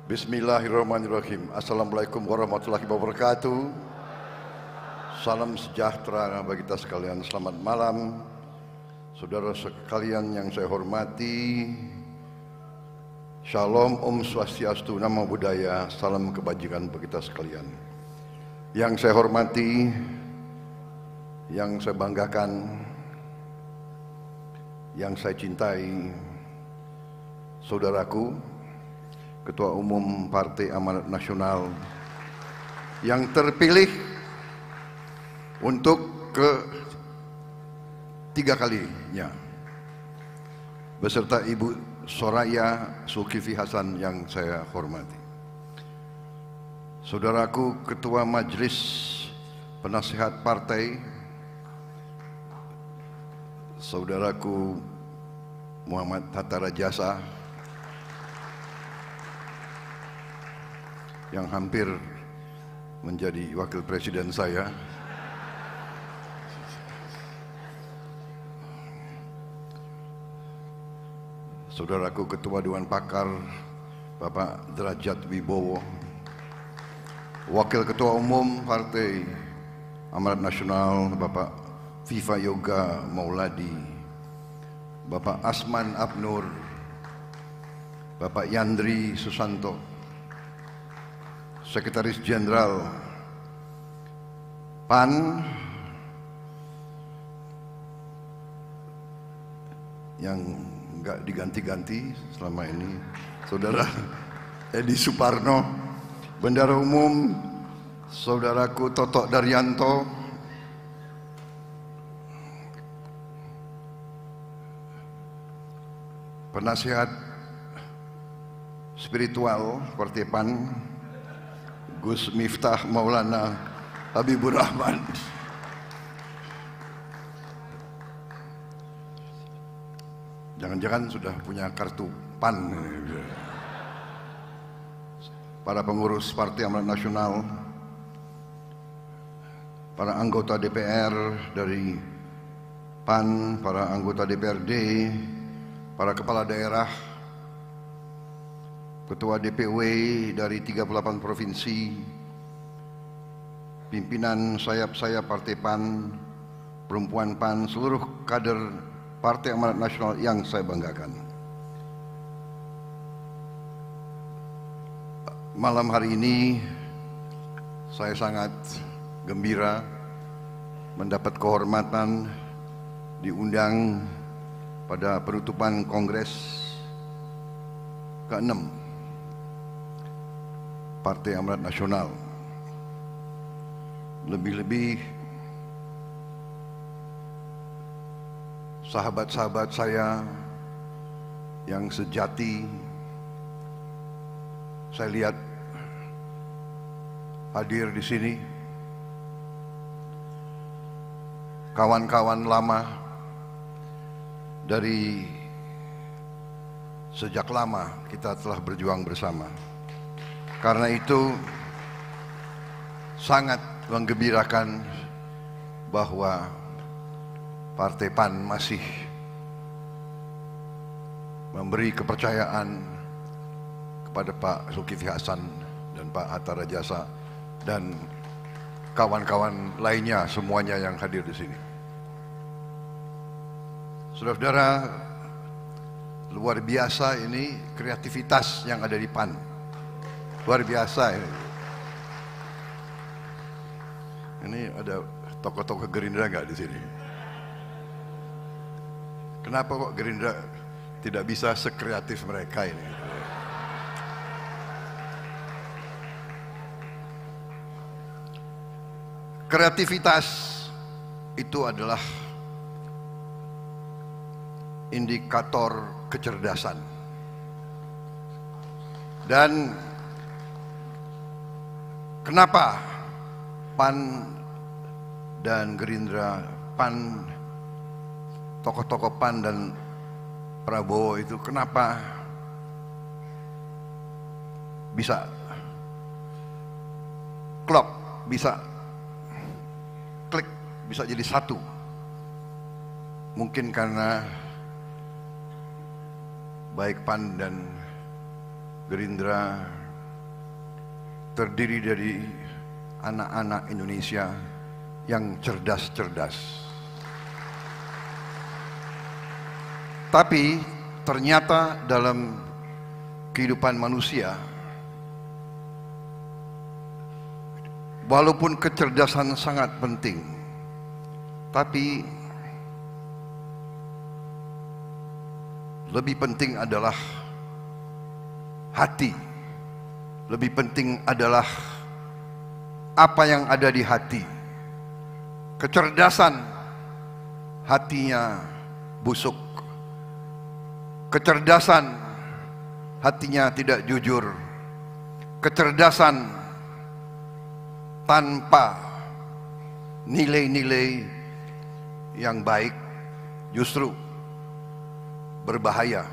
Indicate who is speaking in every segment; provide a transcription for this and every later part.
Speaker 1: Bismillahirrahmanirrahim. Assalamualaikum warahmatullahi wabarakatuh. Salam sejahtera bagi kita sekalian. Selamat malam, saudara sekalian yang saya hormati. Shalom, Om Swastiastu, Namo Buddhaya. Salam kebajikan bagi kita sekalian. Yang saya hormati, yang saya banggakan, yang saya cintai, saudaraku Ketua Umum Partai Amanat Nasional yang terpilih untuk ketiga kalinya, beserta Ibu Soraya Zulkifli Hasan yang saya hormati. Saudaraku Ketua Majelis Penasehat Partai, saudaraku Muhammad Hatta Rajasa yang hampir menjadi wakil presiden saya, saudaraku Ketua Dewan Pakar Bapak Derajat Wibowo, Wakil Ketua Umum Partai Amanat Nasional Bapak Viva Yoga Mauladi, Bapak Asman Abnur, Bapak Yandri Susanto, Sekretaris Jenderal PAN yang enggak diganti-ganti selama ini, Saudara Edi Suparno, Bendara Umum Saudaraku Toto Daryanto, Penasihat Spiritual Partai PAN Gus Miftah Maulana Habibur Rahman, jangan-jangan sudah punya kartu PAN. Para pengurus Partai Amanat Nasional, para anggota DPR dari PAN, para anggota DPRD, para kepala daerah, Ketua DPW dari 38 provinsi, pimpinan sayap-sayap Partai PAN, perempuan PAN, seluruh kader Partai Amanat Nasional yang saya banggakan. Malam hari ini saya sangat gembira mendapat kehormatan diundang pada penutupan Kongres ke-6 Partai Amanat Nasional. Lebih-lebih sahabat-sahabat saya yang sejati saya lihat hadir di sini. Kawan-kawan lama dari sejak lama kita telah berjuang bersama. Karena itu sangat menggembirakan bahwa Partai PAN masih memberi kepercayaan kepada Pak Zulkifli Hasan dan Pak Hatta Rajasa dan kawan-kawan lainnya semuanya yang hadir di sini. Saudara-saudara, luar biasa ini kreativitas yang ada di PAN. Luar biasa ini. Ini ada tokoh-tokoh Gerindra nggak di sini? Kenapa kok Gerindra tidak bisa sekreatif mereka ini? Kreativitas itu adalah indikator kecerdasan. Dan kenapa PAN dan Gerindra, PAN, tokoh-tokoh PAN dan Prabowo itu kenapa bisa klop, bisa bisa jadi satu. Mungkin karena baik PAN dan Gerindra terdiri dari anak-anak Indonesia yang cerdas-cerdas. Tapi ternyata dalam kehidupan manusia, walaupun kecerdasan sangat penting, tapi lebih penting adalah hati. Lebih penting adalah apa yang ada di hati. Kecerdasan, hatinya busuk. Kecerdasan, hatinya tidak jujur. Kecerdasan tanpa nilai-nilai yang baik justru berbahaya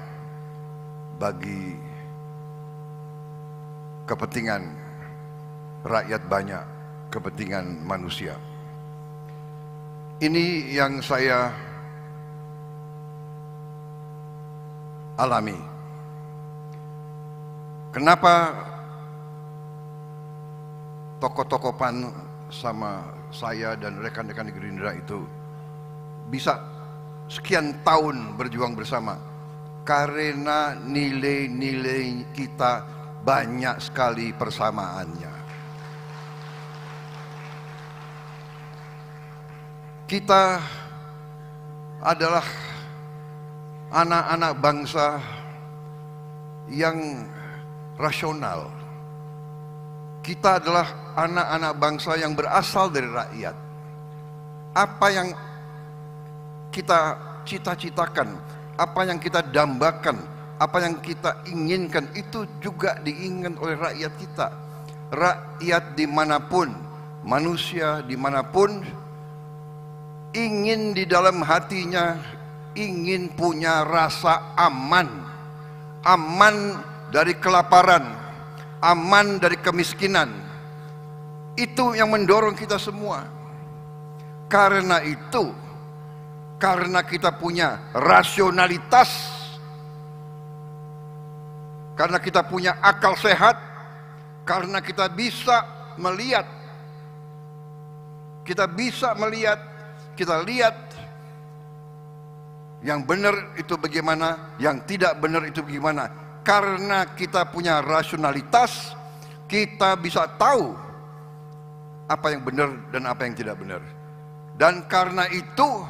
Speaker 1: bagi kepentingan rakyat banyak, kepentingan manusia. Ini yang saya alami. Kenapa tokoh-tokoh PAN sama saya dan rekan-rekan di Gerindra itu bisa sekian tahun berjuang bersama? Karena nilai-nilai kita banyak sekali persamaannya. Kita adalah anak-anak bangsa yang rasional. Kita adalah anak-anak bangsa yang berasal dari rakyat. Apa yang kita cita-citakan, apa yang kita dambakan, apa yang kita inginkan, itu juga diinginkan oleh rakyat kita. Rakyat dimanapun, manusia dimanapun, ingin di dalam hatinya, ingin punya rasa aman. Aman dari kelaparan, aman dari kemiskinan. Itu yang mendorong kita semua. Karena itu, karena kita punya rasionalitas, karena kita punya akal sehat, karena kita bisa melihat, kita lihat yang benar itu bagaimana, yang tidak benar itu bagaimana. Karena kita punya rasionalitas, kita bisa tahu apa yang benar dan apa yang tidak benar. Dan karena itu,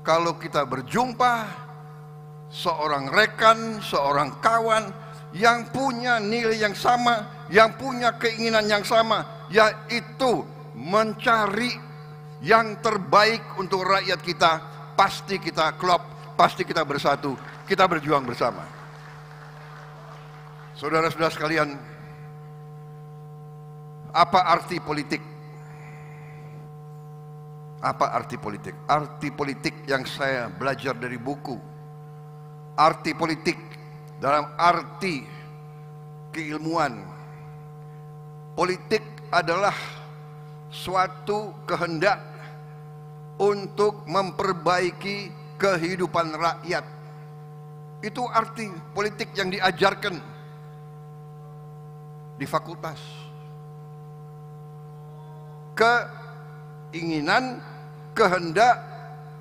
Speaker 1: kalau kita berjumpa seorang rekan, seorang kawan yang punya nilai yang sama, yang punya keinginan yang sama, yaitu mencari yang terbaik untuk rakyat kita, pasti kita klop, pasti kita bersatu, kita berjuang bersama. Saudara-saudara sekalian, apa arti politik? Apa arti politik? Arti politik yang saya belajar dari buku. Arti politik dalam arti keilmuan. Politik adalah suatu kehendak untuk memperbaiki kehidupan rakyat. Itu arti politik yang diajarkan di fakultas. Keinginan, kehendak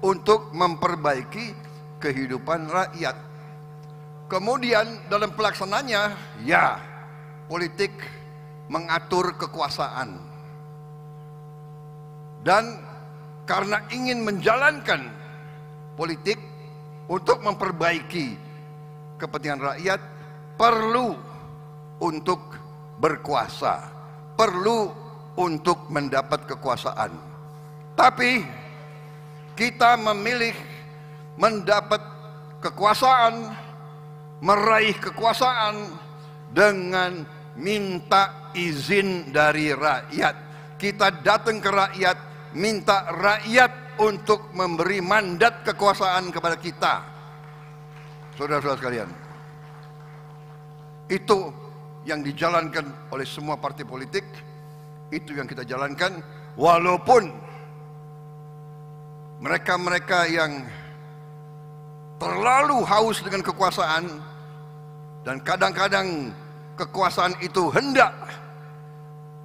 Speaker 1: untuk memperbaiki kehidupan rakyat. Kemudian dalam pelaksananya, ya, politik mengatur kekuasaan. Dan karena ingin menjalankan politik untuk memperbaiki kepentingan rakyat, perlu untuk berkuasa, perlu untuk mendapat kekuasaan. Tapi kita memilih mendapat kekuasaan, meraih kekuasaan dengan minta izin dari rakyat. Kita datang ke rakyat, minta rakyat untuk memberi mandat kekuasaan kepada kita. Saudara-saudara sekalian, itu yang dijalankan oleh semua partai politik, itu yang kita jalankan, walaupun Mereka-mereka yang terlalu haus dengan kekuasaan, dan kadang-kadang kekuasaan itu hendak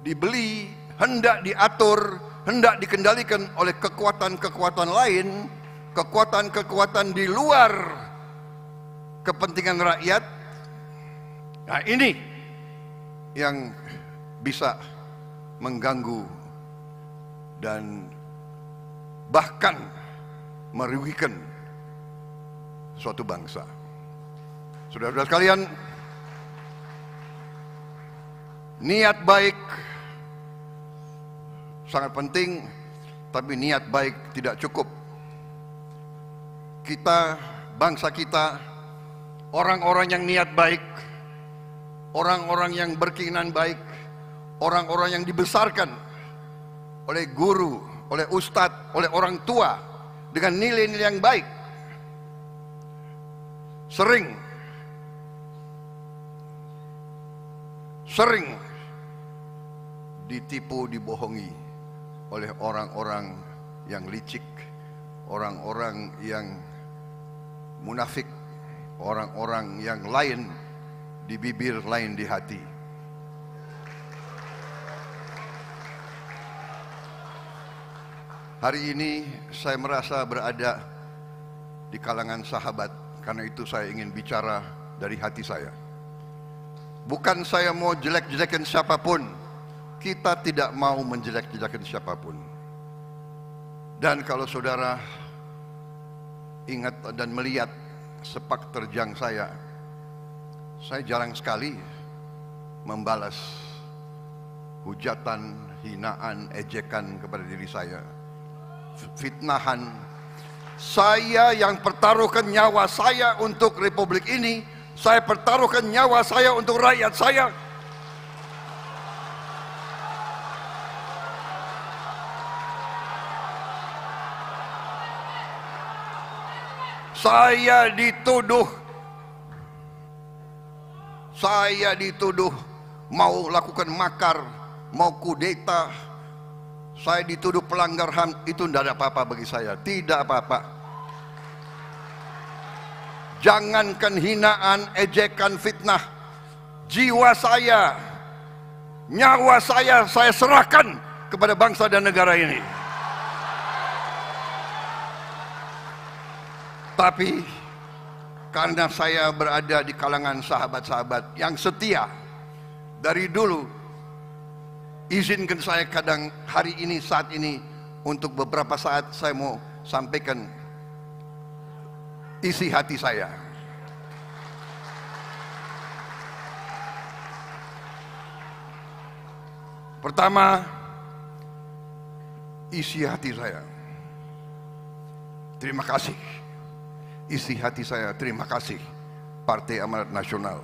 Speaker 1: dibeli, hendak diatur, hendak dikendalikan oleh kekuatan-kekuatan lain, kekuatan-kekuatan di luar kepentingan rakyat. Nah, ini yang bisa mengganggu dan bahkan merugikan suatu bangsa. Saudara-saudara sekalian, niat baik sangat penting, tapi niat baik tidak cukup. Kita, bangsa kita, orang-orang yang niat baik, orang-orang yang berkeinginan baik, orang-orang yang dibesarkan oleh guru, oleh ustadz, oleh orang tua dengan nilai-nilai yang baik, sering ditipu, dibohongi oleh orang-orang yang licik, orang-orang yang munafik, orang-orang yang lain di bibir, lain di hati. Hari ini saya merasa berada di kalangan sahabat, karena itu saya ingin bicara dari hati saya. Bukan saya mau jelek-jelekin siapapun, kita tidak mau menjelek-jelekin siapapun. Dan kalau saudara ingat dan melihat sepak terjang saya jarang sekali membalas hujatan, hinaan, ejekan kepada diri saya, fitnahan. Saya yang pertaruhkan nyawa saya untuk republik ini, saya pertaruhkan nyawa saya untuk rakyat saya. Saya dituduh mau lakukan makar, mau kudeta. Saya dituduh pelanggar HAM, itu tidak ada apa-apa bagi saya, tidak apa-apa. Jangankan hinaan, ejekan, fitnah, jiwa saya, nyawa saya serahkan kepada bangsa dan negara ini. Tapi karena saya berada di kalangan sahabat-sahabat yang setia dari dulu, izinkan saya kadang hari ini, saat ini, untuk beberapa saat saya mau sampaikan isi hati saya. Pertama, isi hati saya, terima kasih. Isi hati saya, terima kasih Partai Amanat Nasional.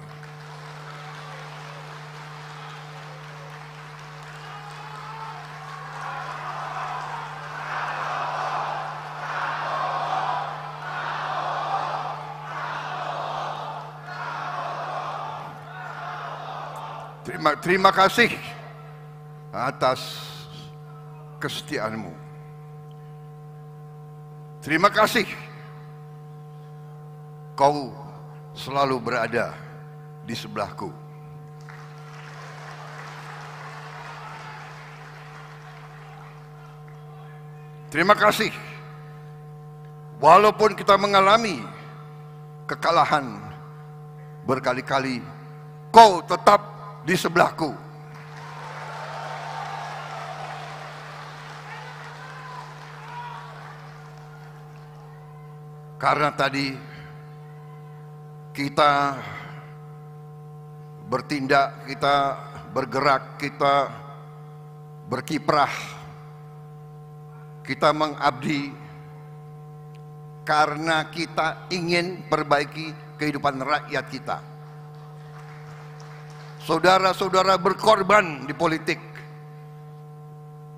Speaker 1: Terima kasih atas kesetiaanmu. Terima kasih kau selalu berada di sebelahku. Terima kasih, walaupun kita mengalami kekalahan berkali-kali, kau tetap di sebelahku. Karena tadi kita bertindak, kita bergerak, kita berkiprah, kita mengabdi karena kita ingin perbaiki kehidupan rakyat kita. Saudara-saudara berkorban di politik,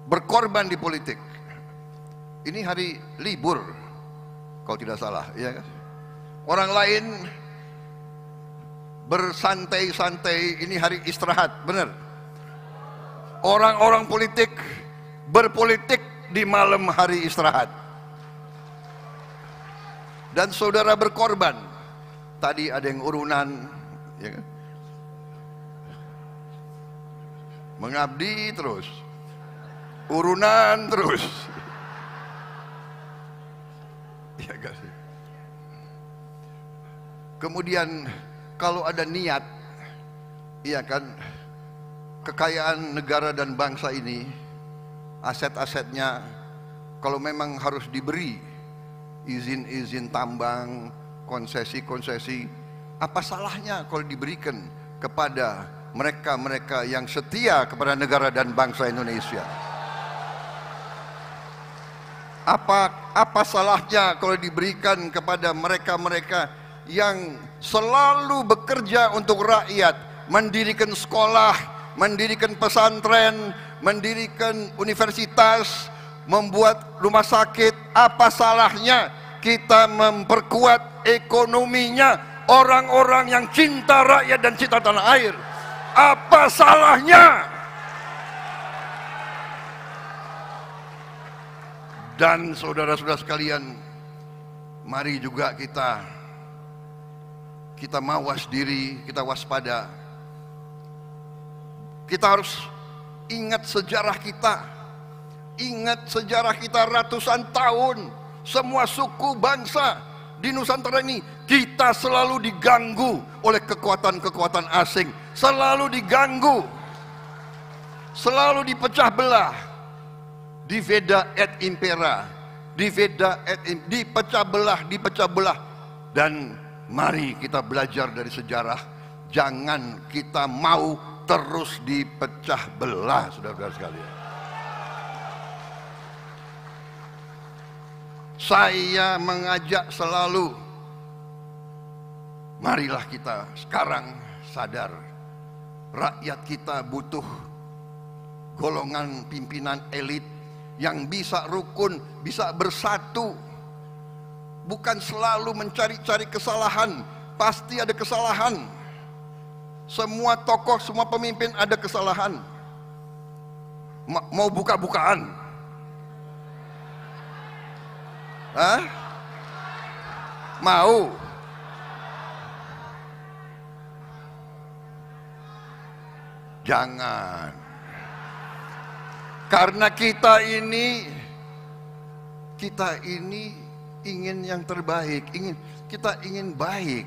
Speaker 1: berkorban di politik. Ini hari libur kalau tidak salah, ya kan? Orang lain bersantai-santai, ini hari istirahat, benar. Orang-orang politik berpolitik di malam hari istirahat. dan saudara berkorban. Tadi ada yang urunan, ya kan? Mengabdi terus, urunan terus. Ya kan? Kemudian kalau ada niat, iya kan, kekayaan negara dan bangsa ini, aset-asetnya, kalau memang harus diberi izin-izin tambang, konsesi-konsesi, apa salahnya kalau diberikan kepada mereka-mereka yang setia kepada negara dan bangsa Indonesia? Apa salahnya kalau diberikan kepada mereka-mereka yang selalu bekerja untuk rakyat, mendirikan sekolah, mendirikan pesantren, mendirikan universitas, membuat rumah sakit? Apa salahnya kita memperkuat ekonominya orang-orang yang cinta rakyat dan cinta tanah air? Apa salahnya? Dan saudara-saudara sekalian, mari juga kita mawas diri, kita waspada. Kita harus ingat sejarah kita. Ingat sejarah kita ratusan tahun. Semua suku bangsa di Nusantara ini, kita selalu diganggu oleh kekuatan-kekuatan asing. Selalu diganggu, selalu dipecah belah. Diveda et impera, dipecah belah. Dan mari kita belajar dari sejarah. Jangan kita mau terus dipecah belah, saudara-saudara sekalian. Saya mengajak selalu, marilah kita sekarang sadar, rakyat kita butuh golongan pimpinan elit yang bisa rukun, bisa bersatu. Bukan selalu mencari-cari kesalahan. Pasti ada kesalahan. Semua tokoh, semua pemimpin ada kesalahan. Mau buka-bukaan? Hah? Mau? Jangan. Karena kita ini ingin yang terbaik, kita ingin baik.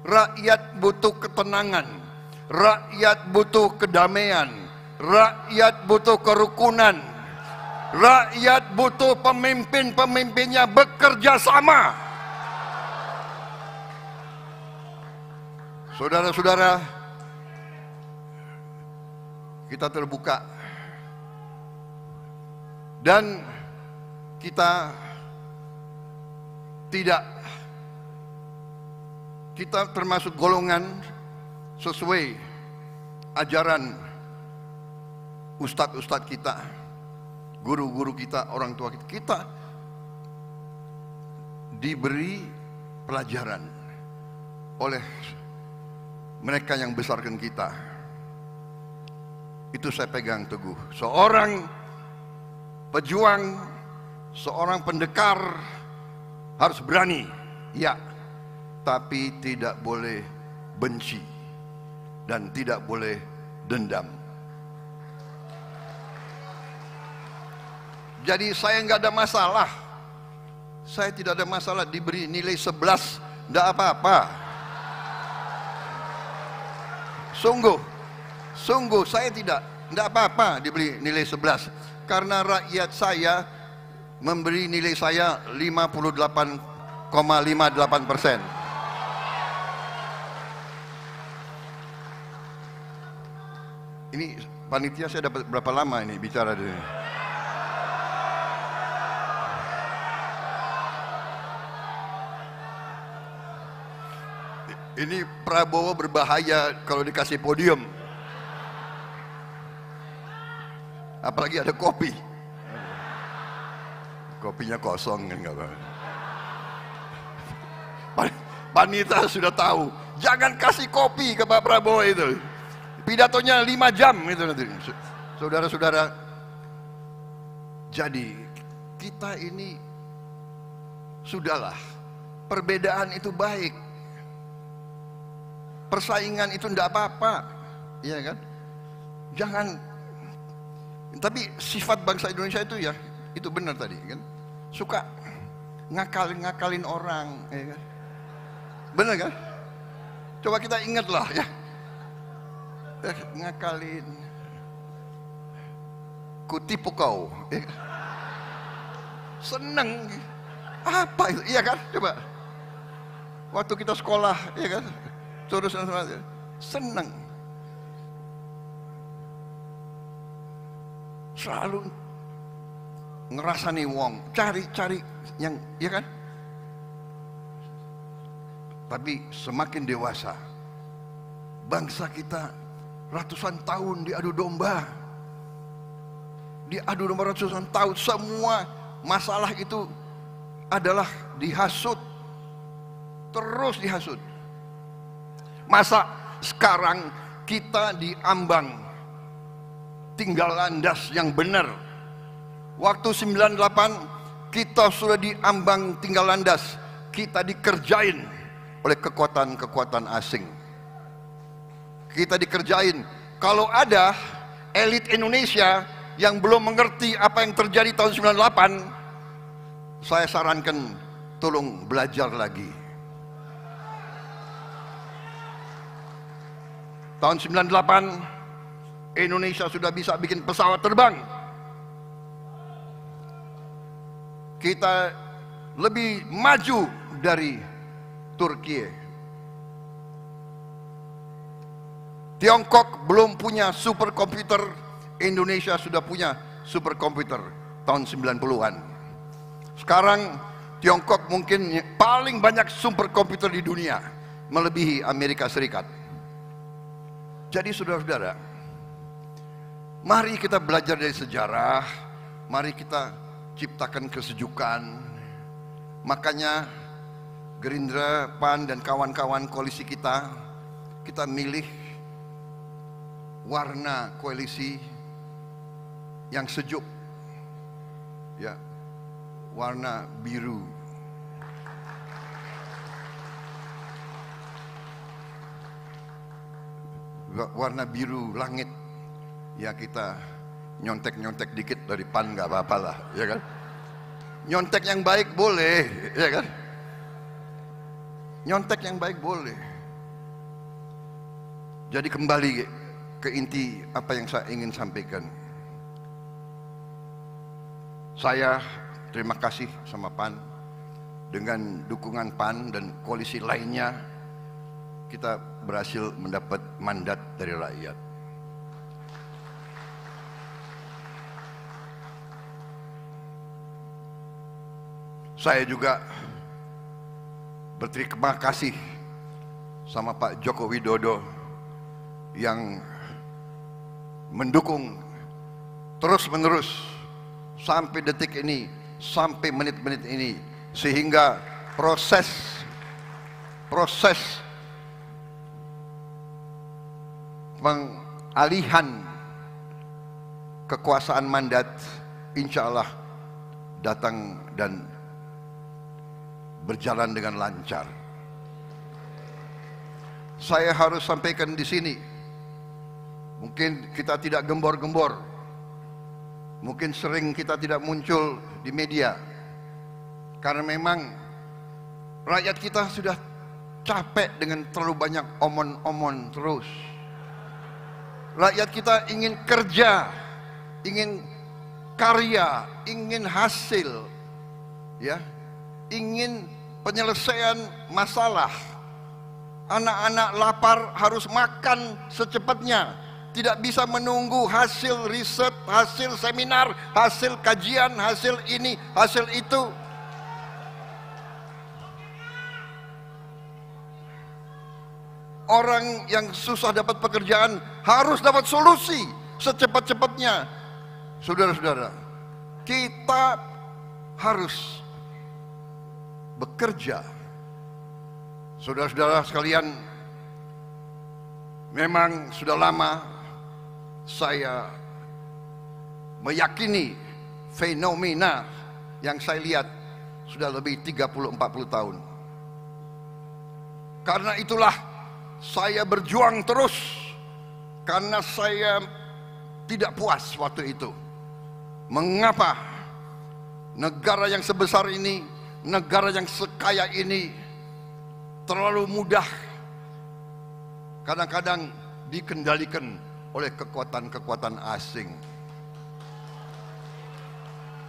Speaker 1: Rakyat butuh ketenangan, rakyat butuh kedamaian, rakyat butuh kerukunan, rakyat butuh pemimpin-pemimpinnya bekerja sama. Saudara-saudara, kita terbuka. Dan kita termasuk golongan sesuai ajaran ustadz-ustadz kita, guru-guru kita, orang tua kita. Kita diberi pelajaran oleh mereka yang besarkan kita. Itu saya pegang teguh. Seorang pejuang, seorang pendekar harus berani, ya, tapi tidak boleh benci dan tidak boleh dendam. Jadi saya nggak ada masalah, saya tidak ada masalah diberi nilai 11, nggak apa-apa. Sungguh saya tidak apa-apa diberi nilai 11. Karena rakyat saya memberi nilai saya 58,58%. Ini panitia saya dapat berapa lama ini bicara di sini? Ini Prabowo berbahaya kalau dikasih podium. Apalagi ada kopi. Kopinya kosong kan, nggak apa-apa. Panitia sudah tahu, jangan kasih kopi ke Pak Prabowo itu. Pidatonya 5 jam itu nanti. Saudara-saudara, jadi kita ini sudahlah perbedaan itu baik. Persaingan itu enggak apa-apa, iya kan? Jangan. Tapi sifat bangsa Indonesia itu ya, itu benar tadi kan, suka ngakalin orang, ya kan? Benar kan? Coba kita ingatlah ya, ngakalin, kutipu kau, ya kan? Seneng, apa itu, iya kan? Coba, waktu kita sekolah, ya kan, terus seneng, selalu ngerasani wong, cari yang, ya kan? Tapi semakin dewasa, bangsa kita ratusan tahun diadu domba ratusan tahun, semua masalah itu adalah dihasut, terus dihasut. Masa sekarang kita diambang tinggal landas yang benar. Waktu 98 kita sudah diambang tinggal landas, kita dikerjain oleh kekuatan-kekuatan asing. Kita dikerjain. Kalau ada elit Indonesia yang belum mengerti apa yang terjadi tahun 98, saya sarankan tolong belajar lagi. Tahun 98 Indonesia sudah bisa bikin pesawat terbang. Kita lebih maju dari Turki. Tiongkok belum punya superkomputer, Indonesia sudah punya superkomputer tahun 90-an. Sekarang Tiongkok mungkin paling banyak superkomputer di dunia, melebihi Amerika Serikat. Jadi saudara-saudara, mari kita belajar dari sejarah, mari kita ciptakan kesejukan. Makanya Gerindra, PAN dan kawan-kawan koalisi kita milih warna koalisi yang sejuk, ya, warna biru. Warna biru langit. Ya, kita nyontek-nyontek dikit dari PAN nggak apa-apa lah, ya kan? Nyontek yang baik boleh, ya kan? Nyontek yang baik boleh. Jadi kembali ke inti apa yang saya ingin sampaikan. Saya terima kasih sama PAN. Dengan dukungan PAN dan koalisi lainnya, kita berhasil mendapat mandat dari rakyat. Saya juga berterima kasih sama Pak Joko Widodo yang mendukung terus-menerus sampai detik ini, sampai menit-menit ini, sehingga proses pengalihan kekuasaan mandat insya Allah datang dan berjalan dengan lancar. Saya harus sampaikan di sini, mungkin kita tidak gembor-gembor, mungkin sering kita tidak muncul di media, karena memang rakyat kita sudah capek dengan terlalu banyak omon-omon terus. Rakyat kita ingin kerja, ingin karya, ingin hasil, ya, ingin penyelesaian masalah. Anak-anak lapar harus makan secepatnya, tidak bisa menunggu hasil riset, hasil seminar, hasil kajian, hasil ini, hasil itu. Orang yang susah dapat pekerjaan harus dapat solusi secepat-cepatnya. Saudara-saudara, kita harus bekerja. Saudara-saudara sekalian, memang sudah lama saya meyakini fenomena yang saya lihat sudah lebih 30-40 tahun. Karena itulah saya berjuang terus, karena saya tidak puas waktu itu. Mengapa negara yang sebesar ini, negara yang sekaya ini terlalu mudah kadang-kadang dikendalikan oleh kekuatan-kekuatan asing.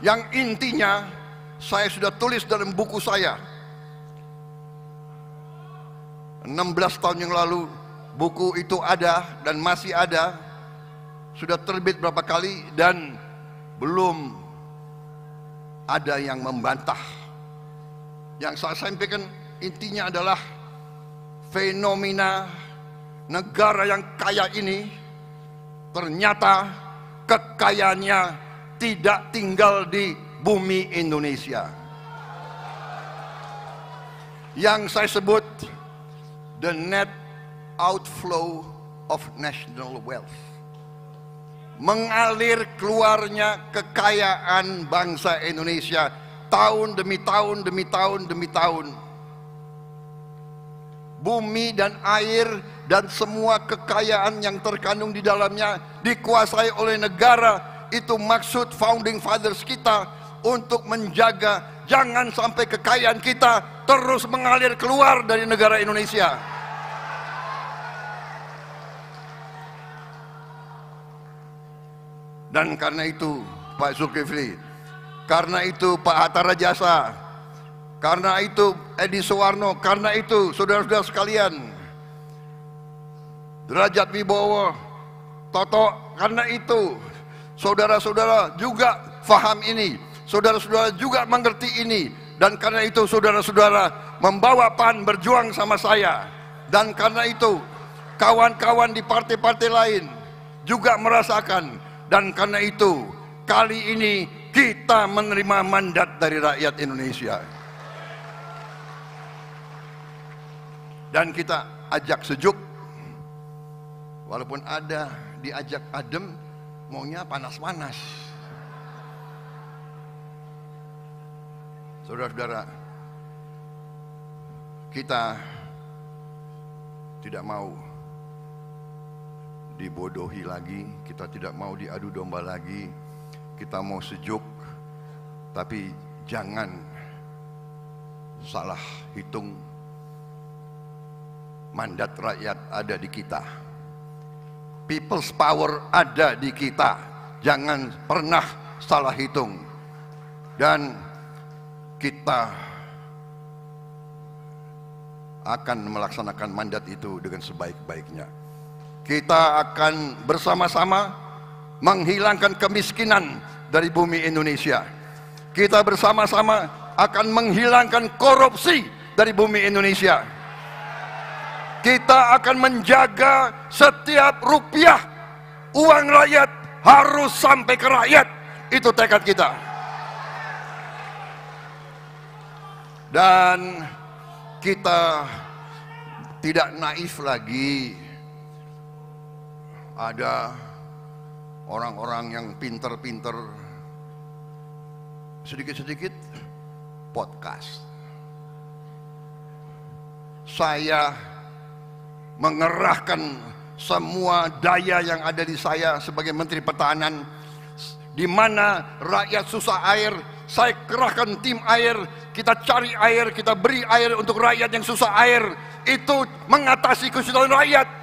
Speaker 1: Yang intinya saya sudah tulis dalam buku saya 16 tahun yang lalu. Buku itu ada dan masih ada, sudah terbit berapa kali dan belum ada yang membantah. Yang saya sampaikan intinya adalah fenomena negara yang kaya ini ternyata kekayaannya tidak tinggal di bumi Indonesia. Yang saya sebut the net outflow of national wealth. Mengalir keluarnya kekayaan bangsa Indonesia tahun demi tahun demi tahun demi tahun. Bumi dan air dan semua kekayaan yang terkandung di dalamnya dikuasai oleh negara. Itu maksud founding fathers kita untuk menjaga jangan sampai kekayaan kita terus mengalir keluar dari negara Indonesia. Dan karena itu Pak Zulkifli, karena itu Pak Hatta Rajasa, karena itu Edi Suwarno, karena itu saudara-saudara sekalian, Derajat Wibowo, Toto, karena itu saudara-saudara juga faham ini, saudara-saudara juga mengerti ini, dan karena itu saudara-saudara membawa PAN berjuang sama saya, dan karena itu kawan-kawan di partai-partai lain juga merasakan. Dan karena itu kali ini kita menerima mandat dari rakyat Indonesia. Dan kita ajak sejuk. Walaupun ada diajak adem, maunya panas-panas. Saudara-saudara, kita tidak mau dibodohi lagi, kita tidak mau diadu domba lagi, kita mau sejuk, tapi jangan salah hitung. Mandat rakyat ada di kita, people's power ada di kita, jangan pernah salah hitung. Dan kita akan melaksanakan mandat itu dengan sebaik-baiknya. Kita akan bersama-sama menghilangkan kemiskinan dari bumi Indonesia. Kita bersama-sama akan menghilangkan korupsi dari bumi Indonesia. Kita akan menjaga setiap rupiah uang rakyat harus sampai ke rakyat. Itu tekad kita. Dan kita tidak naif lagi. Ada orang-orang yang pinter-pinter sedikit-sedikit podcast. Saya mengerahkan semua daya yang ada di saya sebagai Menteri Pertahanan. Di mana rakyat susah air, saya kerahkan tim air, kita cari air, kita beri air untuk rakyat yang susah air. Itu mengatasi kesulitan rakyat.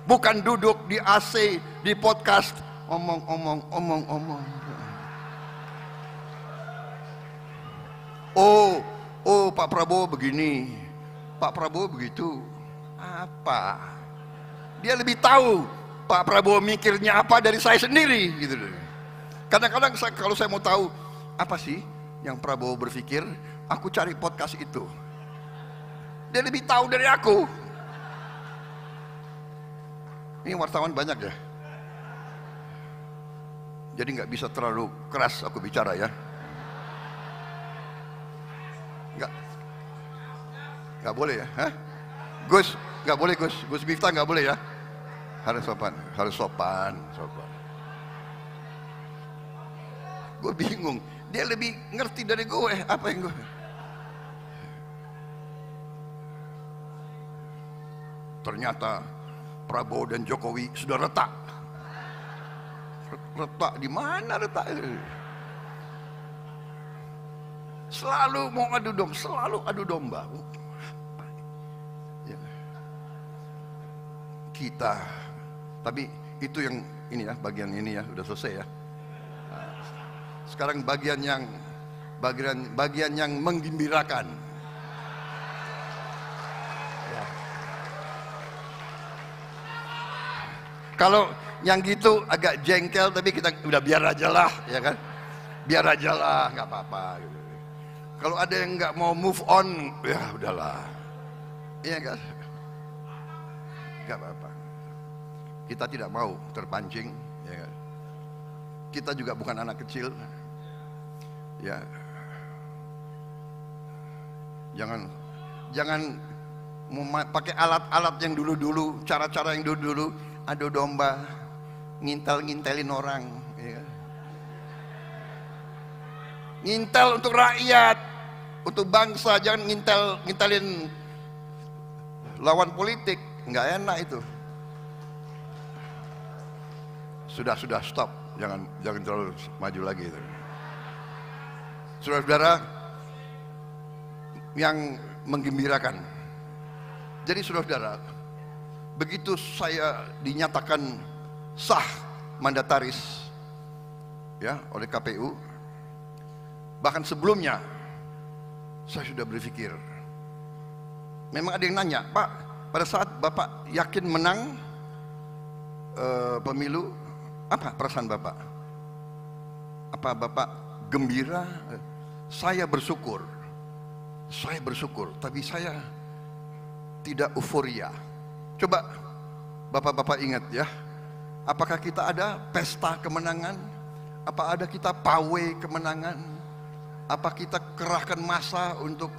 Speaker 1: Bukan duduk di AC, di podcast, omong-omong. Oh, Pak Prabowo begini, Pak Prabowo begitu. Apa? Dia lebih tahu Pak Prabowo mikirnya apa dari saya sendiri, gitu. Kadang-kadang kalau saya mau tahu apa sih yang Prabowo berpikir, aku cari podcast itu. Dia lebih tahu dari aku. Ini wartawan banyak ya, jadi nggak bisa terlalu keras aku bicara ya. Nggak boleh ya, hah? Gus, nggak boleh Gus, Gus Miftah nggak boleh ya. Harus sopan. Gue bingung, dia lebih ngerti dari gue apa yang gue. Ternyata Prabowo dan Jokowi sudah retak. Retak di mana retak? Selalu mau adu domba, selalu adu domba. Ya. Kita, tapi itu yang ini ya, bagian ini ya, udah selesai ya. Sekarang bagian yang menggembirakan. Ya. Kalau yang gitu agak jengkel, tapi kita udah biar aja lah, ya kan? Biar aja lah, nggak apa-apa. Gitu. Kalau ada yang nggak mau move on, ya udahlah, iya kan? Nggak apa-apa. Kita tidak mau terpancing, ya kan? Kita juga bukan anak kecil, ya. Jangan pakai alat-alat yang dulu-dulu, cara-cara yang dulu-dulu, adu domba, ngintel-ngintelin orang, ya. Ngintel untuk rakyat, untuk bangsa, jangan ngintelin lawan politik, nggak enak itu. Sudah stop, jangan terlalu maju lagi itu. Saudara-saudara yang menggembirakan. Jadi saudara-saudara, begitu saya dinyatakan sah mandataris ya oleh KPU, bahkan sebelumnya saya sudah berpikir. Memang ada yang nanya, Pak, pada saat Bapak yakin menang pemilu, apa perasaan Bapak? Apa Bapak gembira? Saya bersyukur, tapi saya tidak euforia. Coba Bapak-Bapak ingat ya, apakah kita ada pesta kemenangan? Apa ada kita pawai kemenangan? Apa kita kerahkan massa untuk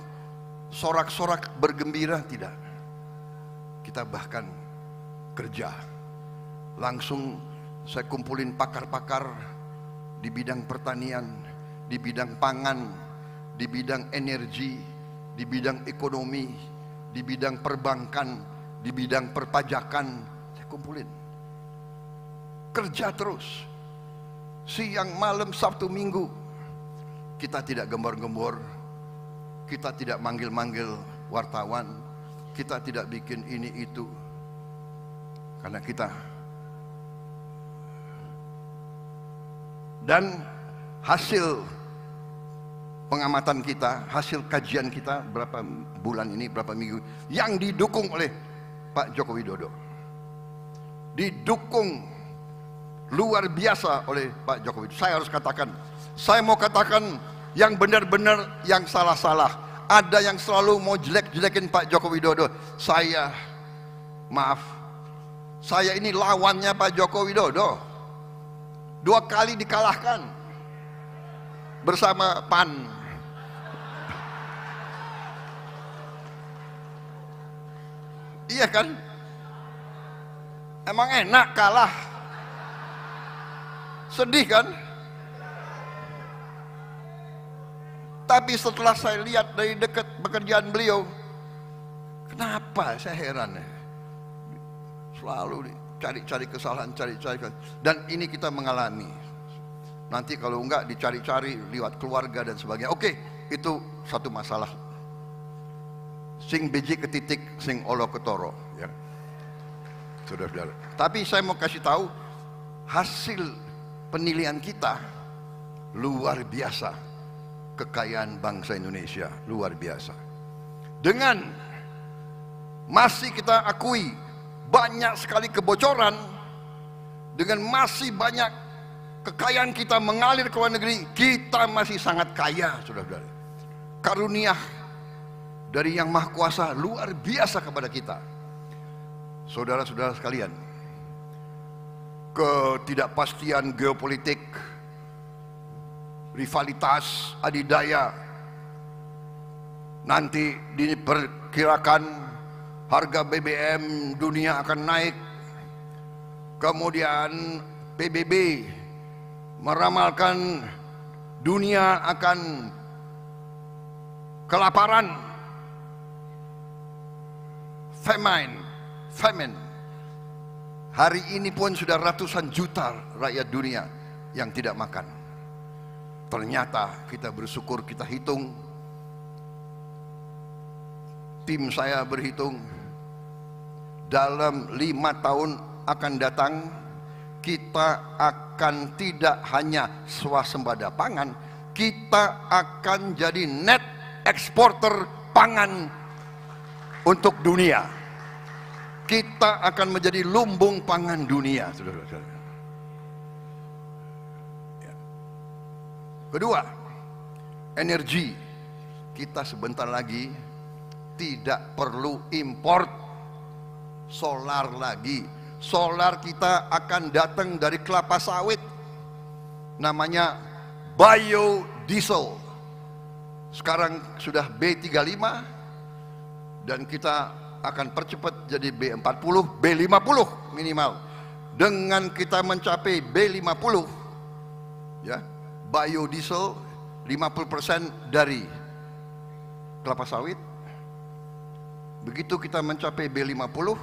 Speaker 1: sorak-sorak bergembira? Tidak. Kita bahkan kerja. Langsung saya kumpulin pakar-pakar di bidang pertanian, di bidang pangan, di bidang energi, di bidang ekonomi, di bidang perbankan, di bidang perpajakan. Saya kumpulin. Kerja terus. Siang, malam, Sabtu, Minggu. Kita tidak gembor-gembor, kita tidak manggil-manggil wartawan, kita tidak bikin ini itu, karena kita. Dan hasil pengamatan kita, hasil kajian kita berapa bulan ini, berapa minggu, yang didukung oleh Pak Joko Widodo, didukung luar biasa oleh Pak Joko Widodo. Saya harus katakan, saya mau katakan yang benar-benar, yang salah-salah. Ada yang selalu mau jelek-jelekin Pak Joko Widodo. Saya ini lawannya Pak Joko Widodo. 2 kali dikalahkan bersama PAN. Iya kan? Emang enak kalah? Sedih kan? Tapi setelah saya lihat dari dekat pekerjaan beliau, kenapa saya heran ya? Selalu cari-cari kesalahan, dan ini kita mengalami. Nanti kalau enggak dicari-cari lewat keluarga dan sebagainya. Oke, itu satu masalah. Sing beji ke titik, sing olo ketoro, ya. Saudara-saudara. Tapi saya mau kasih tahu hasil penilaian kita luar biasa. Kekayaan bangsa Indonesia luar biasa. Dengan masih kita akui banyak sekali kebocoran, dengan masih banyak kekayaan kita mengalir ke luar negeri, kita masih sangat kaya, saudara-saudara. Karunia dari Yang Maha Kuasa luar biasa kepada kita. Saudara-saudara sekalian, ketidakpastian geopolitik, rivalitas, adidaya, nanti diperkirakan harga BBM dunia akan naik. Kemudian PBB meramalkan dunia akan kelaparan, famine, famine. Hari ini pun sudah ratusan juta rakyat dunia yang tidak makan. Ternyata kita bersyukur, kita hitung, tim saya berhitung, dalam 5 tahun akan datang kita akan tidak hanya swasembada pangan, kita akan jadi net eksporter pangan untuk dunia. Kita akan menjadi lumbung pangan dunia, saudara-saudara. Kedua, energi. Kita sebentar lagi tidak perlu import solar lagi. Solar kita akan datang dari kelapa sawit, namanya biodiesel. Sekarang sudah B35 dan kita akan percepat jadi B40, B50 minimal. Dengan kita mencapai B50, ya, biodiesel 50% dari kelapa sawit. Begitu kita mencapai B50,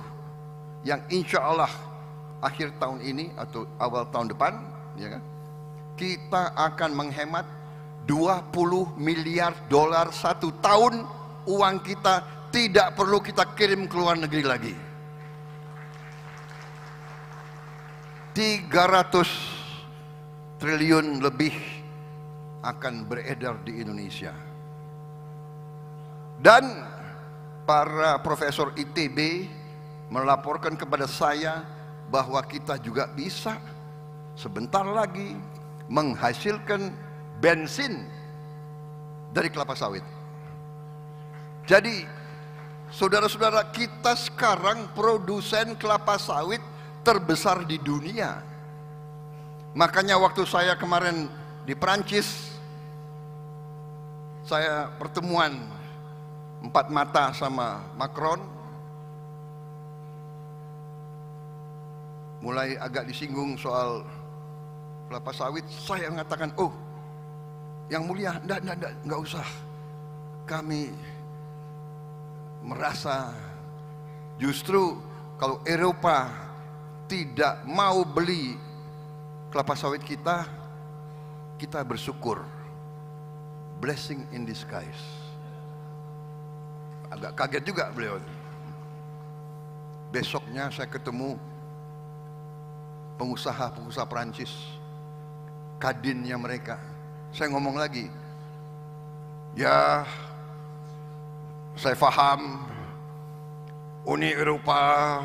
Speaker 1: yang insya Allah akhir tahun ini atau awal tahun depan, ya kan, kita akan menghemat 20 miliar dolar satu tahun. Uang kita tidak perlu kita kirim ke luar negeri lagi. 300 triliun lebih akan beredar di Indonesia. Dan para profesor ITB melaporkan kepada saya bahwa kita juga bisa sebentar lagi menghasilkan bensin dari kelapa sawit. Jadi saudara-saudara, kita sekarang produsen kelapa sawit terbesar di dunia. Makanya waktu saya kemarin di Prancis, saya pertemuan 4 mata sama Macron, mulai agak disinggung soal kelapa sawit. Saya mengatakan, oh yang mulia, enggak usah. Kami merasa justru kalau Eropa tidak mau beli kelapa sawit kita, kita bersyukur. Blessing in disguise. Agak kaget juga beliau. Besoknya saya ketemu pengusaha-pengusaha Prancis, kadinnya mereka. Saya ngomong lagi, ya saya paham Uni Eropa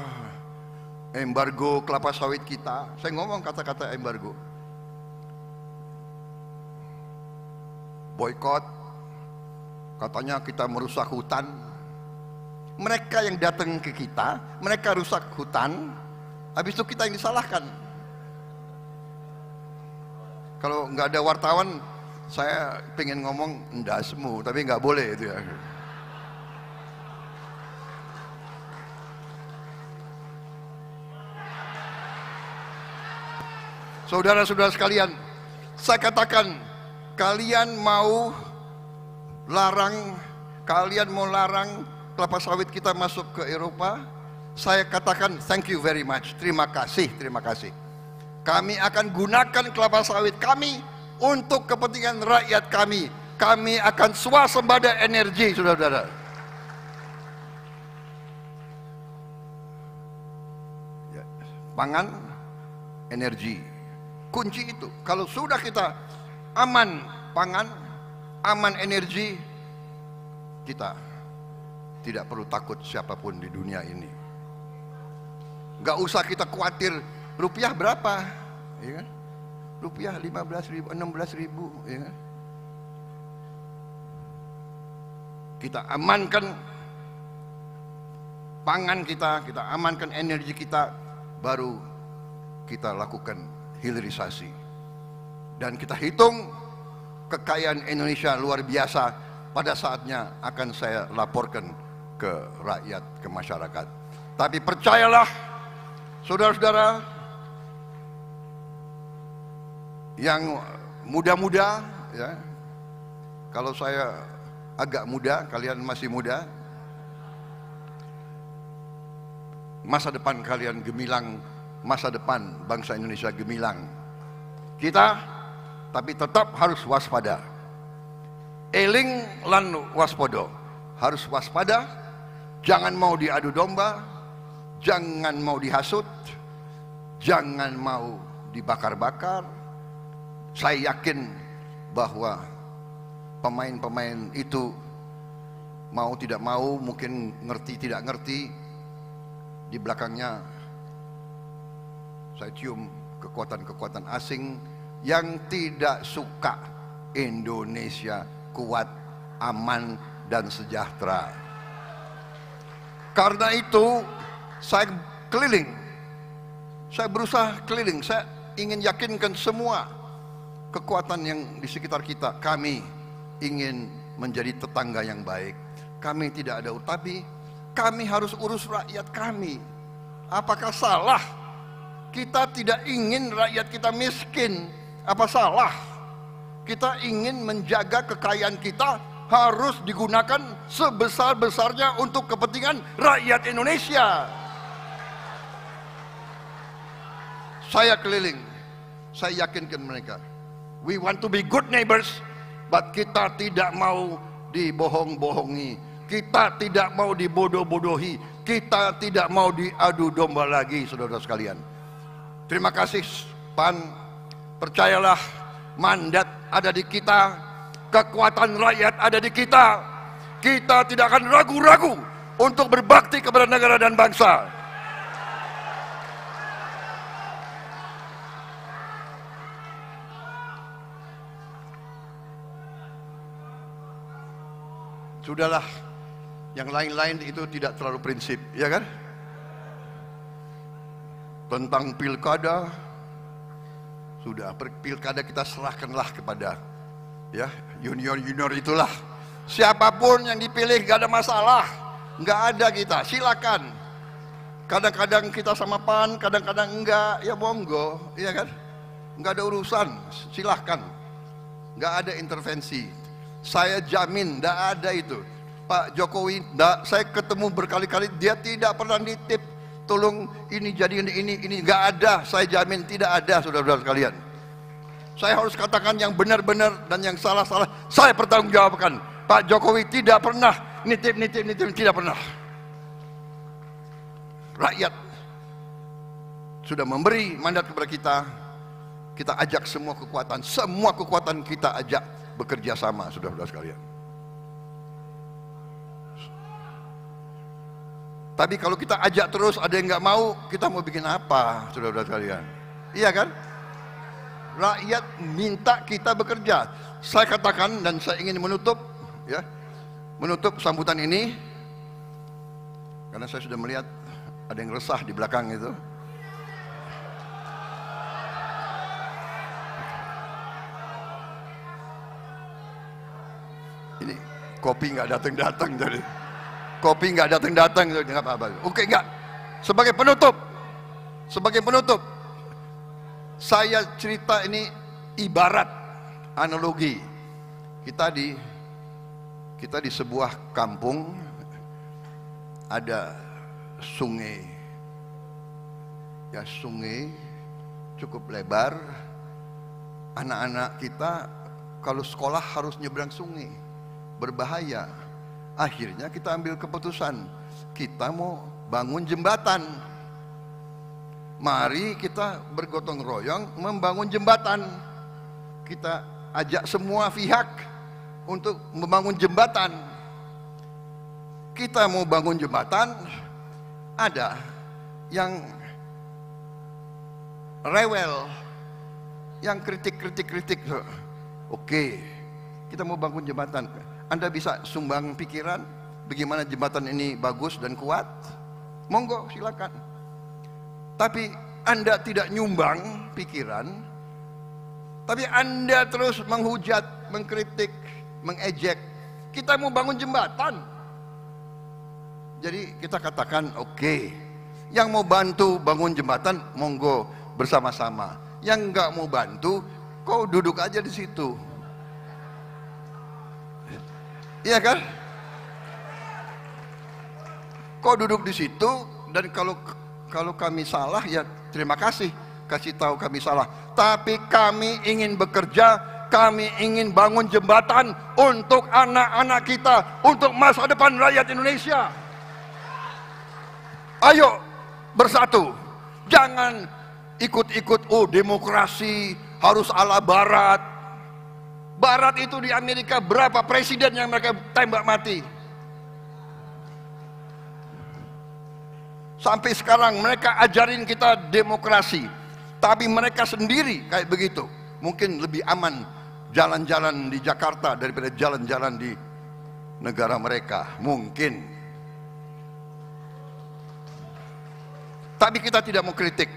Speaker 1: embargo kelapa sawit kita. Saya ngomong kata-kata embargo, boykot, katanya kita merusak hutan. Mereka yang datang ke kita, mereka rusak hutan, habis itu kita yang disalahkan. Kalau nggak ada wartawan, saya pengen ngomong endasmu, tapi nggak boleh itu ya. Saudara-saudara sekalian, saya katakan, kalian mau larang kelapa sawit kita masuk ke Eropa, saya katakan thank you very much, terima kasih. Kami akan gunakan kelapa sawit kami untuk kepentingan rakyat kami. Kami akan swasembada energi, saudara-saudara. Ya, pangan, energi, kunci itu. Kalau sudah kita aman pangan, aman energi, kita tidak perlu takut siapapun di dunia ini. Gak usah kita khawatir rupiah berapa, ya kan? Rupiah 15.000, 16.000, ya kan? Kita amankan pangan kita amankan energi kita, baru kita lakukan hilirisasi. Dan kita hitung kekayaan Indonesia luar biasa. Pada saatnya akan saya laporkan ke rakyat, ke masyarakat. Tapi percayalah, saudara-saudara yang muda-muda, ya, kalau saya agak muda, kalian masih muda, masa depan kalian gemilang, masa depan bangsa Indonesia gemilang. Kita tapi tetap harus waspada. Eling lan waspodo, harus waspada, jangan mau diadu domba, jangan mau dihasut, jangan mau dibakar-bakar. Saya yakin bahwa pemain-pemain itu mau tidak mau, mungkin ngerti tidak ngerti, di belakangnya saya cium kekuatan-kekuatan asing yang tidak suka Indonesia kuat, aman, dan sejahtera. Karena itu saya keliling, saya berusaha keliling, saya ingin yakinkan semua kekuatan yang di sekitar kita, kami ingin menjadi tetangga yang baik. Kami tidak ada utapi, kami harus urus rakyat kami. Apakah salah kita tidak ingin rakyat kita miskin? Apa salah kita ingin menjaga kekayaan kita harus digunakan sebesar-besarnya untuk kepentingan rakyat Indonesia? Saya keliling, saya yakinkan mereka, we want to be good neighbors, but kita tidak mau dibohong-bohongi, kita tidak mau dibodoh-bodohi, kita tidak mau diadu domba lagi, saudara sekalian. Terima kasih PAN, percayalah, mandat ada di kita, kekuatan rakyat ada di kita. Kita tidak akan ragu-ragu untuk berbakti kepada negara dan bangsa. Sudahlah, yang lain-lain itu tidak terlalu prinsip, ya kan? Tentang pilkada, sudah, pilkada kita serahkanlah kepada ya junior-junior itulah. Siapapun yang dipilih gak ada masalah, nggak ada kita, silakan. Kadang-kadang kita sama PAN, kadang-kadang enggak, ya monggo, ya kan? Nggak ada urusan, silahkan. Nggak ada intervensi. Saya jamin, nggak ada itu. Pak Jokowi, saya ketemu berkali-kali, dia tidak pernah nitip, tolong ini jadi ini, nggak ada. Saya jamin tidak ada, saudara-saudara sekalian. Saya harus katakan yang benar-benar dan yang salah-salah, saya pertanggungjawabkan. Pak Jokowi tidak pernah nitip, tidak pernah. Rakyat sudah memberi mandat kepada kita. Kita ajak semua kekuatan kita ajak bekerja sama, saudara-saudara sekalian. Tapi kalau kita ajak terus ada yang nggak mau, kita mau bikin apa, saudara-saudara sekalian? Iya kan? Rakyat minta kita bekerja. Saya katakan dan saya ingin menutup sambutan ini, karena saya sudah melihat ada yang resah di belakang itu. Ini kopi nggak datang jadi. Kopi nggak datang jadi nggak apa-apa. Oke, nggak. Sebagai penutup, saya cerita ini ibarat analogi. Kita di sebuah kampung ada sungai. Ya, sungai cukup lebar. Anak-anak kita kalau sekolah harus nyebrang sungai. Berbahaya. Akhirnya kita ambil keputusan, kita mau bangun jembatan. Mari kita bergotong royong membangun jembatan. Kita ajak semua pihak untuk membangun jembatan. Kita mau bangun jembatan, ada yang rewel, yang kritik. Oke, kita mau bangun jembatan. Anda bisa sumbang pikiran bagaimana jembatan ini bagus dan kuat, monggo silakan. Tapi Anda tidak nyumbang pikiran, tapi Anda terus menghujat, mengkritik, mengejek. Kita mau bangun jembatan. Jadi kita katakan oke, yang mau bantu bangun jembatan monggo bersama-sama. Yang nggak mau bantu, kau duduk aja di situ. Iya kan? Kau duduk di situ Dan kalau kami salah, ya terima kasih, kasih tahu kami salah. Tapi kami ingin bekerja, kami ingin bangun jembatan untuk anak-anak kita, untuk masa depan rakyat Indonesia. Ayo bersatu, jangan ikut-ikut, oh demokrasi harus ala Barat. Barat itu di Amerika berapa presiden yang mereka tembak mati? Sampai sekarang mereka ajarin kita demokrasi, tapi mereka sendiri kayak begitu. Mungkin lebih aman jalan-jalan di Jakarta daripada jalan-jalan di negara mereka, mungkin. Tapi kita tidak mau kritik,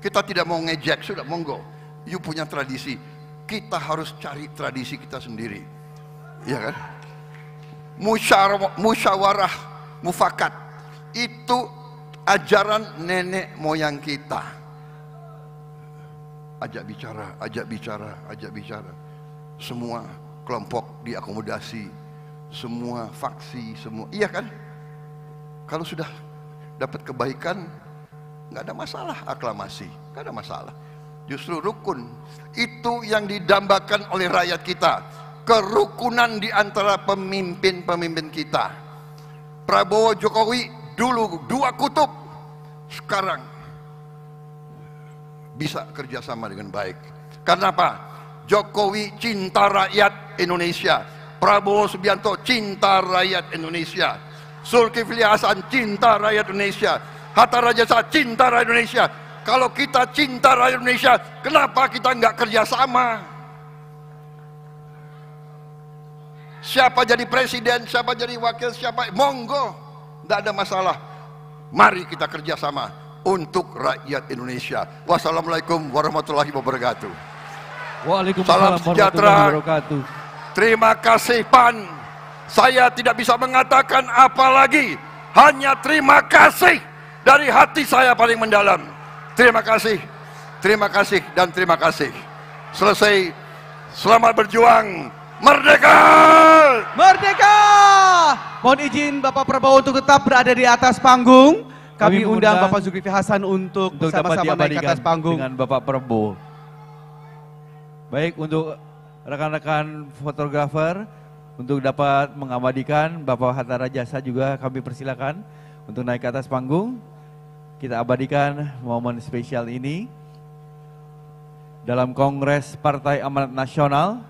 Speaker 1: kita tidak mau ngejek, sudah monggo. You punya tradisi, kita harus cari tradisi kita sendiri, ya kan? Musyawarah mufakat itu ajaran nenek moyang kita. Ajak bicara, ajak bicara, ajak bicara. Semua kelompok diakomodasi, semua faksi, semua, iya kan? Kalau sudah dapat kebaikan, nggak ada masalah aklamasi, nggak ada masalah. Justru rukun itu yang didambakan oleh rakyat kita, kerukunan di antara pemimpin-pemimpin kita. Prabowo Jokowi dulu dua kutub, sekarang bisa kerjasama dengan baik. Karena apa? Jokowi cinta rakyat Indonesia, Prabowo Subianto cinta rakyat Indonesia, Zulkifli Hasan cinta rakyat Indonesia, Hatta Rajasa cinta rakyat Indonesia. Kalau kita cinta rakyat Indonesia, kenapa kita nggak kerjasama? Siapa jadi presiden, siapa jadi wakil, siapa, monggo, nggak ada masalah. Mari kita kerjasama untuk rakyat Indonesia. Wassalamualaikum warahmatullahi wabarakatuh.
Speaker 2: Waalaikumsalam
Speaker 1: salam sejahtera.
Speaker 2: warahmatullahi wabarakatuh.
Speaker 1: Terima kasih PAN. Saya tidak bisa mengatakan apa lagi, hanya terima kasih dari hati saya paling mendalam. Terima kasih, dan terima kasih. Selesai, selamat berjuang, merdeka!
Speaker 3: Merdeka! Mohon izin Bapak Prabowo untuk tetap berada di atas panggung. Kami undang Bapak Zulkifli Hasan untuk
Speaker 2: dapat
Speaker 3: bersama-sama naik ke atas panggung
Speaker 2: dengan Bapak Prabowo. Baik, untuk rekan-rekan fotografer untuk dapat mengabadikan Bapak Hatta Rajasa juga kami persilakan untuk naik ke atas panggung. Kita abadikan momen spesial ini dalam Kongres Partai Amanat Nasional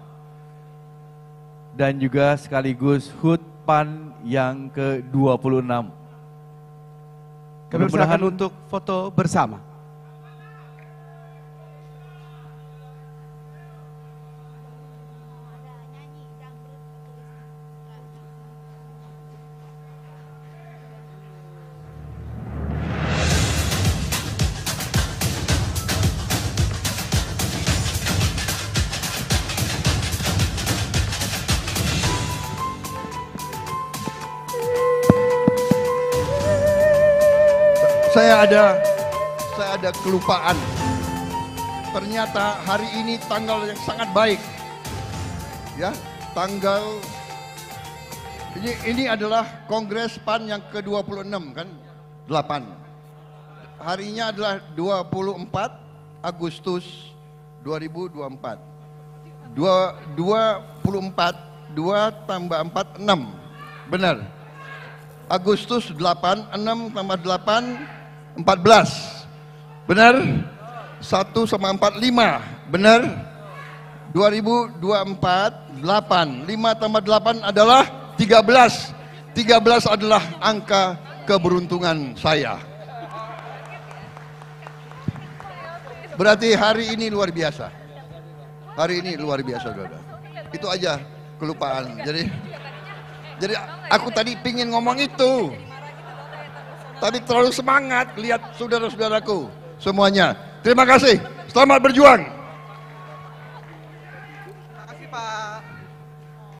Speaker 2: dan juga sekaligus HUT PAN yang ke-26.
Speaker 3: Kami persilakan untuk foto bersama.
Speaker 1: Saya ada kelupaan. Ternyata hari ini tanggal yang sangat baik. Ya, tanggal ini adalah Kongres PAN yang ke-26 kan? 8. Harinya adalah 24 Agustus 2024. 24 2 tambah 4 6. Benar. Agustus 8, 6 tambah 8 14. Benar? 1 sama 4 5. Benar? 2024 8. 5 tambah 8 adalah 13. 13 adalah angka keberuntungan saya. Berarti hari ini luar biasa. Hari ini luar biasa, Saudara. Itu aja kelupaan. Jadi aku tadi pingin ngomong itu. Tapi terlalu semangat lihat saudara-saudaraku semuanya. Terima kasih. Selamat berjuang.
Speaker 3: Terima kasih Pak.